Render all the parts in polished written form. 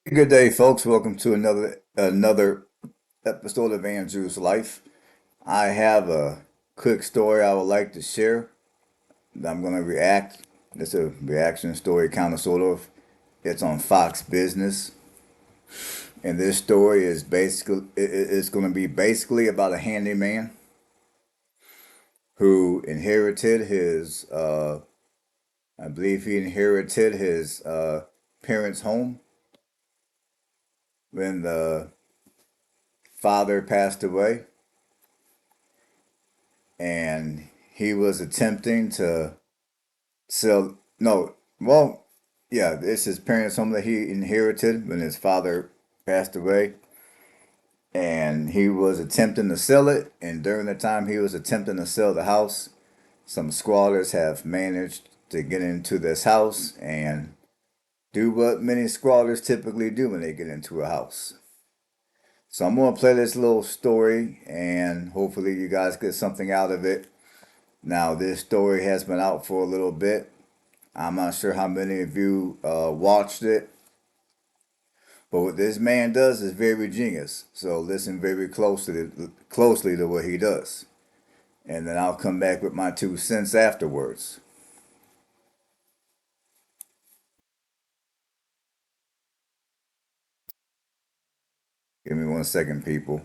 Good day, folks. Welcome to another episode of Andrew's Life. I have a quick story I would like to share. I'm going to react. It's a reaction story, kind of, sort of. It's on Fox Business, and this story is it's going to be basically about a handyman who inherited his. I believe he inherited his parents' home when the father passed away, and he was attempting to sell. No, well, yeah, it's his parents' home that he inherited when his father passed away, and he was attempting to sell it. And during the time he was attempting to sell the house, some squatters have managed to get into this house and do what many squatters typically do when they get into a house. So I'm gonna play this little story, and hopefully you guys get something out of it. Now, this story has been out for a little bit. I'm not sure how many of you watched it, but what this man does is very genius. So listen very closely to what he does, and then I'll come back with my 2 cents afterwards. Give me 1 second, people.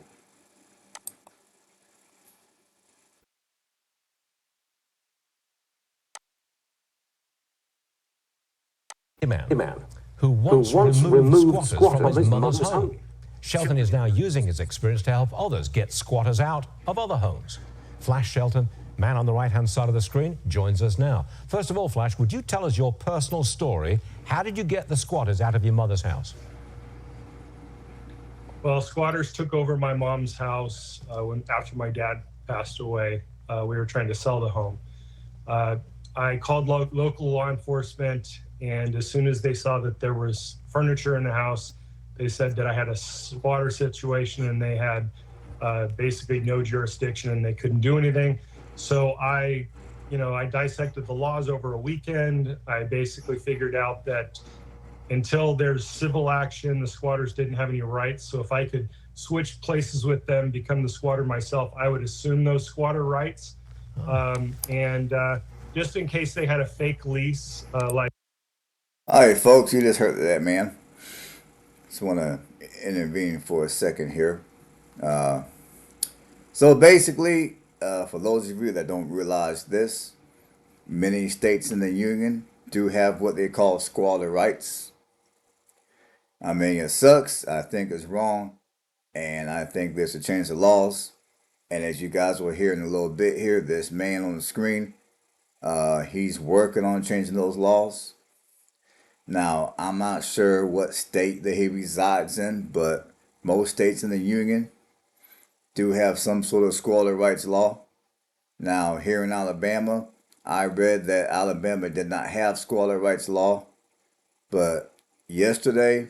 Man Man who who once once removed removed squatters from squatters his from mother's his home. home. Shelton is now using his experience to help others get squatters out of other homes. Flash Shelton, man on the right-hand side of the screen, joins us now. First of all, Flash, would you tell us your personal story? How did you get the squatters out of your mother's house? Well, squatters took over my mom's house after my dad passed away. We were trying to sell the home. Uh, I called local law enforcement, and as soon as they saw that there was furniture in the house, they said that I had a squatter situation and they had basically no jurisdiction and they couldn't do anything. So I dissected the laws over a weekend. I basically figured out that until there's civil action, the squatters didn't have any rights. So if I could switch places with them, become the squatter myself, I would assume those squatter rights. And just in case they had a fake lease, All right, folks, you just heard that, man. Just want to intervene for a second here. So basically, for those of you that don't realize this, many states in the union do have what they call squatter rights. I mean, it sucks. I think it's wrong, and I think there's a change of laws. And as you guys will hear in a little bit here, this man on the screen, he's working on changing those laws. Now, I'm not sure what state that he resides in, but most states in the union do have some sort of squatter rights law. Now, here in Alabama, I read that Alabama did not have squatter rights law, but yesterday,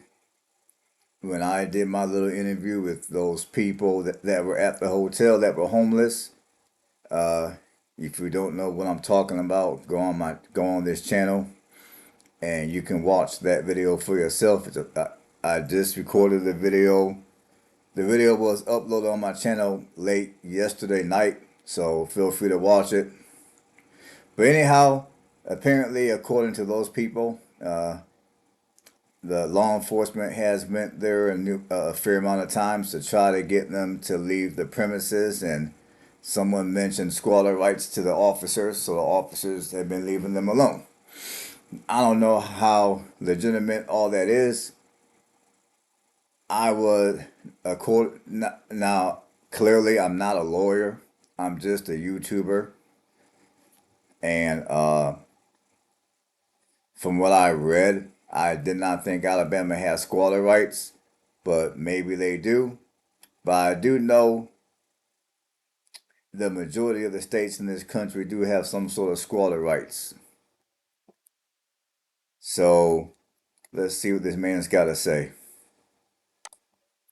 when I did my little interview with those people that were at the hotel that were homeless, uh, if you don't know what I'm talking about, go on this channel and you can watch that video for yourself. I just recorded the video. The video was uploaded on my channel late yesterday night, so feel free to watch it. But anyhow, apparently, according to those people, the law enforcement has went there a fair amount of times to try to get them to leave the premises, and someone mentioned squatter rights to the officers, so the officers have been leaving them alone. I don't know how legitimate all that is. I would accord now. Clearly, I'm not a lawyer. I'm just a YouTuber, and from what I read, I did not think Alabama has squatter rights, but maybe they do. But I do know the majority of the states in this country do have some sort of squatter rights. So let's see what this man's got to say.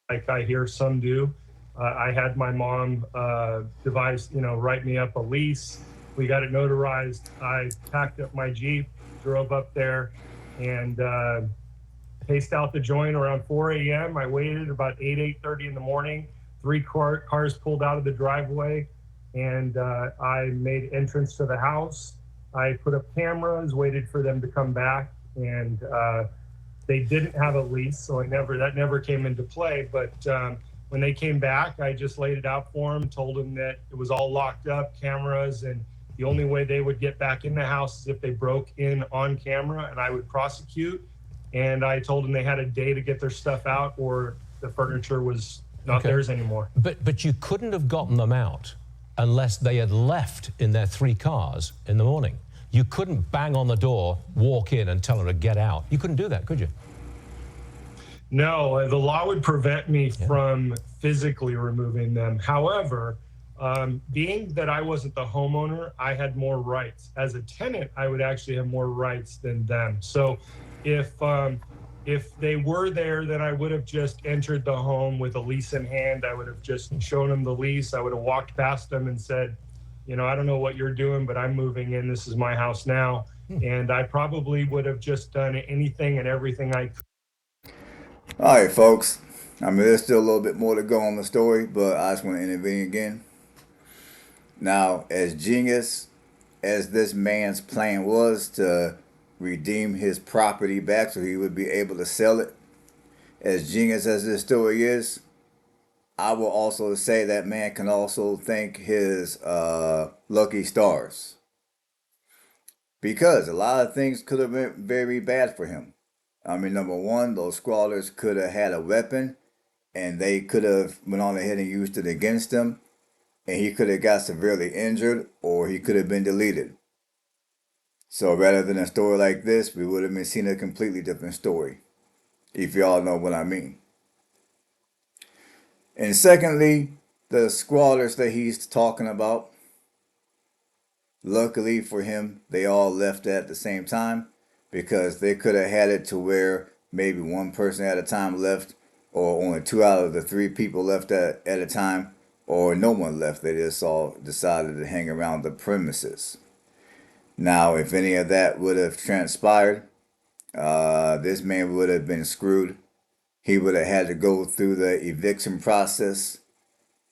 like I hear some do. I had my mom write me up a lease. We got it notarized. I packed up my Jeep, drove up there, and paced out the joint around 4 a.m. I waited about 8:30 in the morning. Three cars pulled out of the driveway, and I made entrance to the house. I put up cameras, waited for them to come back, and they didn't have a lease, so that never came into play. But when they came back, I just laid it out for them, told them that it was all locked up, cameras, and the only way they would get back in the house is if they broke in on camera, and I would prosecute. And I told them they had a day to get their stuff out, or the furniture was not theirs anymore. But you couldn't have gotten them out unless they had left in their 3 cars in the morning. You couldn't bang on the door, walk in, and tell them to get out. You couldn't do that, could you? No, the law would prevent me from physically removing them. However, being that I wasn't the homeowner, I had more rights. As a tenant, I would actually have more rights than them. So if they were there, then I would have just entered the home with a lease in hand. I would have just shown them the lease. I would have walked past them and said, I don't know what you're doing, but I'm moving in. This is my house now. And I probably would have just done anything and everything I could. All right, folks. I mean, there's still a little bit more to go on the story, but I just want to intervene again. Now, as genius as this man's plan was to redeem his property back so he would be able to sell it, as genius as this story is, I will also say that man can also thank his lucky stars. Because a lot of things could have been very bad for him. I mean, number one, those squatters could have had a weapon and they could have went on ahead and used it against him, and he could have got severely injured, or he could have been deleted. So rather than a story like this, we would have been seeing a completely different story, if y'all know what I mean. And secondly, the squatters that he's talking about, luckily for him, they all left at the same time, because they could have had it to where maybe one person at a time left, or only 2 out of the 3 people left at a time, or no one left. They just all decided to hang around the premises. Now, if any of that would have transpired, this man would have been screwed. He would have had to go through the eviction process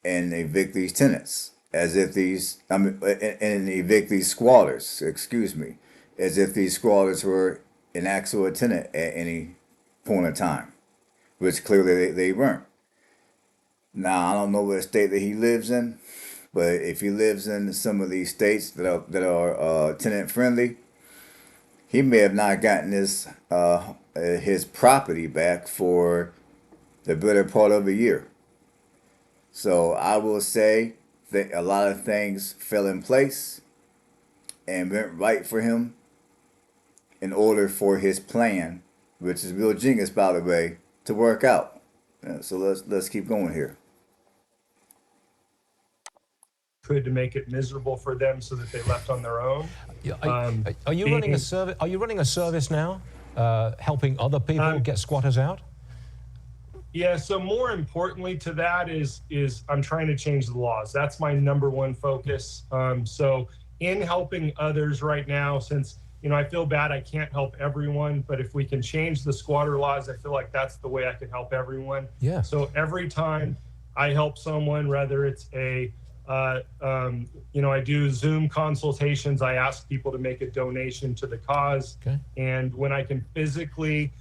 and evict these tenants, and evict these squatters, excuse me, as if these squatters were an actual tenant at any point in time, which clearly they weren't. Now, I don't know what state that he lives in, but if he lives in some of these states that are tenant friendly, he may have not gotten his property back for the better part of a year. So I will say that a lot of things fell in place and went right for him in order for his plan, which is real genius, by the way, to work out. So let's keep going here. Could to make it miserable for them so that they left on their own. Are you running a service? Are you running a service now, helping other people get squatters out? Yeah. So more importantly to that is I'm trying to change the laws. That's my number one focus. So in helping others right now, since I feel bad I can't help everyone, but if we can change the squatter laws, I feel like that's the way I can help everyone. Yeah. So every time I help someone, whether it's I do Zoom consultations. I ask people to make a donation to the cause. Okay. And when I can physically,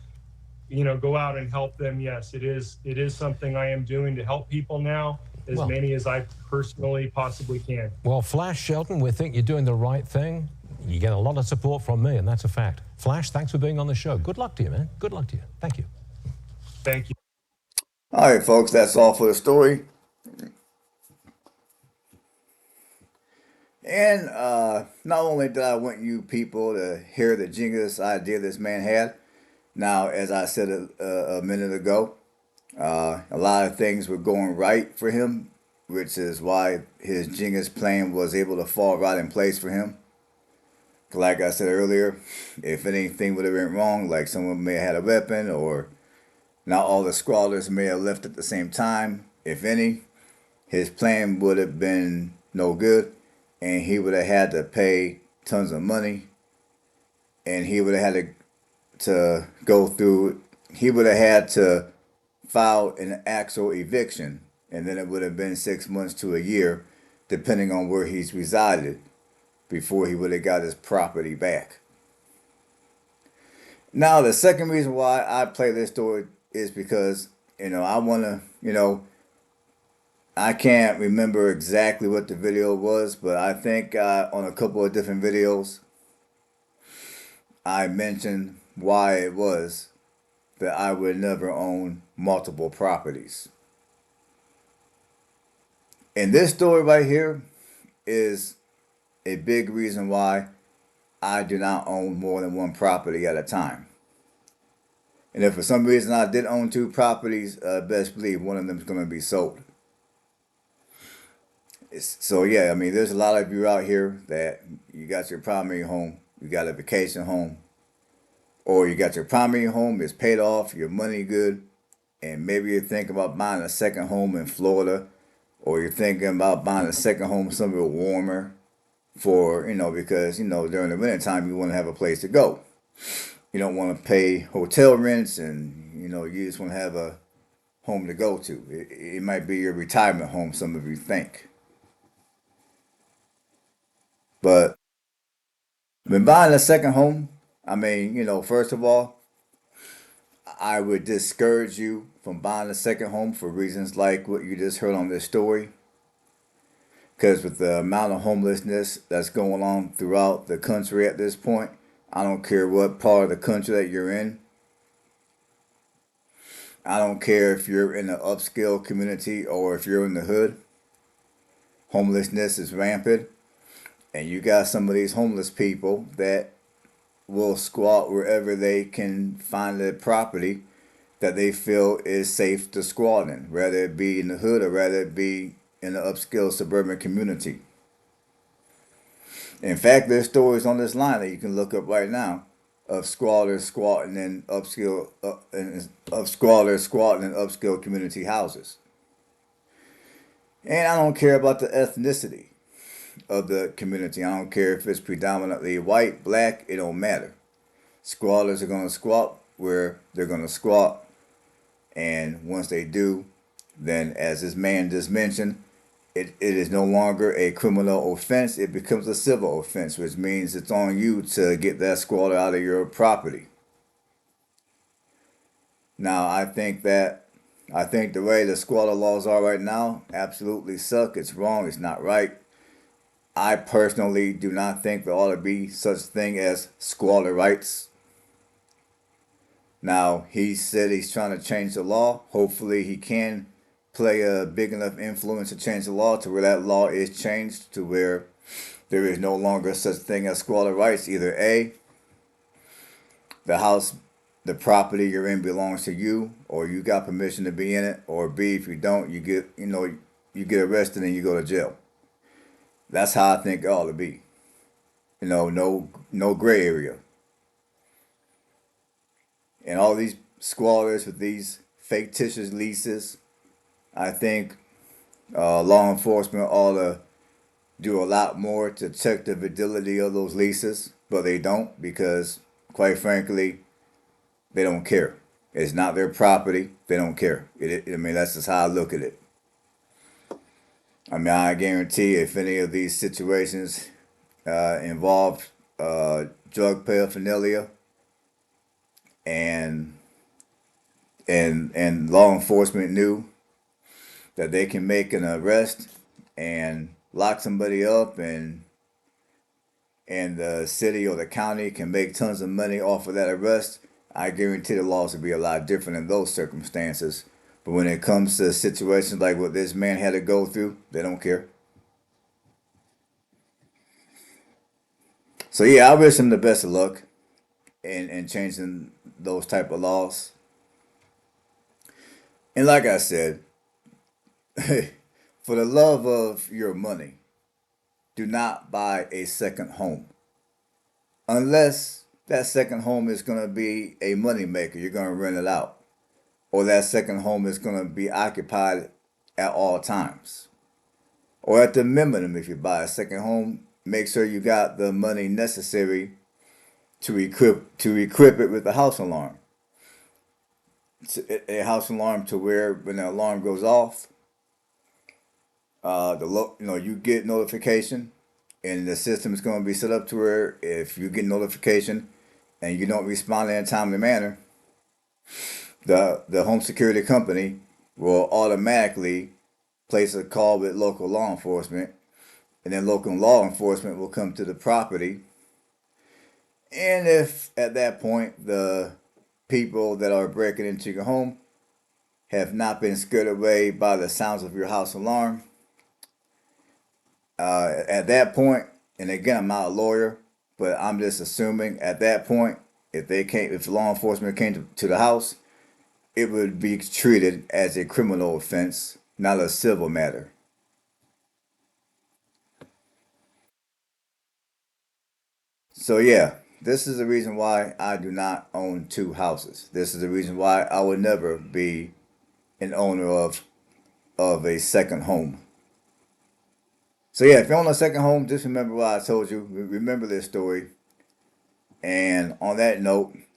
go out and help them, yes, it is something I am doing to help people now, as many as I personally possibly can. Well, Flash Shelton, we think you're doing the right thing. You get a lot of support from me, and that's a fact. Flash, thanks for being on the show. Good luck to you, man. Good luck to you. Thank you. Thank you. All right, folks, that's all for the story. And not only did I want you people to hear the genius idea this man had, now, as I said a minute ago, a lot of things were going right for him, which is why his genius plan was able to fall right in place for him. Like I said earlier, if anything would have went wrong, like someone may have had a weapon, or not all the squatters may have left at the same time, if any, his plan would have been no good, and he would have had to pay tons of money, and he would have had to go through he would have had to file an actual eviction, and then it would have been 6 months to a year, depending on where he's resided, before he would have got his property back. Now, the second reason why I play this story is because, I want to, I can't remember exactly what the video was, but I think on a couple of different videos, I mentioned why it was that I would never own multiple properties. And this story right here is a big reason why I do not own more than one property at a time. And if for some reason I did own two properties, best believe one of them is going to be sold. So yeah, I mean, there's a lot of you out here that you got your primary home, you got a vacation home, or you got your primary home, it's paid off, your money good, and maybe you're thinking about buying a second home in Florida, or you're thinking about buying a second home somewhere warmer for, because, during the winter time you want to have a place to go. You don't want to pay hotel rents, and, you just want to have a home to go to. It might be your retirement home, some of you think. But when buying a second home, I mean, first of all, I would discourage you from buying a second home for reasons like what you just heard on this story. Because with the amount of homelessness that's going on throughout the country at this point, I don't care what part of the country that you're in. I don't care if you're in an upscale community or if you're in the hood. Homelessness is rampant. And you got some of these homeless people that will squat wherever they can find a property that they feel is safe to squat in, whether it be in the hood or whether it be in an upscale suburban community. In fact, there's stories on this line that you can look up right now of squatters squatting in squatters squatting in upscale community houses. And I don't care about the ethnicity of the community. I don't care if it's predominantly white, black, it don't matter. Squatters are going to squat where they're going to squat. And once they do, then as this man just mentioned, it is no longer a criminal offense. It becomes a civil offense, which means it's on you to get that squatter out of your property. Now, I think the way the squatter laws are right now absolutely suck. It's wrong. It's not right. I personally do not think there ought to be such a thing as squatter rights. Now, he said he's trying to change the law. Hopefully he can play a big enough influence to change the law to where that law is changed to where there is no longer such a thing as squatter rights. Either A, the property you're in belongs to you, or you got permission to be in it, or B, if you don't, you get arrested and you go to jail. That's how I think it ought to be. No gray area. And all these squatters with these fictitious leases, I think law enforcement ought to do a lot more to check the validity of those leases, but they don't because, quite frankly, they don't care. It's not their property. They don't care. I mean, that's just how I look at it. I mean, I guarantee if any of these situations involve drug paraphernalia and law enforcement knew that they can make an arrest and lock somebody up and the city or the county can make tons of money off of that arrest, I guarantee the laws would be a lot different in those circumstances. But when it comes to situations like what this man had to go through, they don't care. So yeah, I wish him the best of luck in changing those type of laws. And like I said, for the love of your money, do not buy a second home. Unless that second home is going to be a money maker, you're going to rent it out. Or that second home is going to be occupied at all times. Or at the minimum, if you buy a second home, make sure you got the money necessary to equip it with the house alarm. a house alarm to where when the alarm goes off, you get notification, and the system is going to be set up to where if you get notification and you don't respond in a timely manner, the home security company will automatically place a call with local law enforcement, and then local law enforcement will come to the property. And if at that point the people that are breaking into your home have not been scared away by the sounds of your house alarm, at that point, and again, I'm not a lawyer, but I'm just assuming at that point, if law enforcement came to the house, it would be treated as a criminal offense, not a civil matter. So yeah, this is the reason why I do not own two houses. This is the reason why I would never be an owner of a second home. So yeah, if you own a second home, just remember what I told you. Remember this story. And on that note,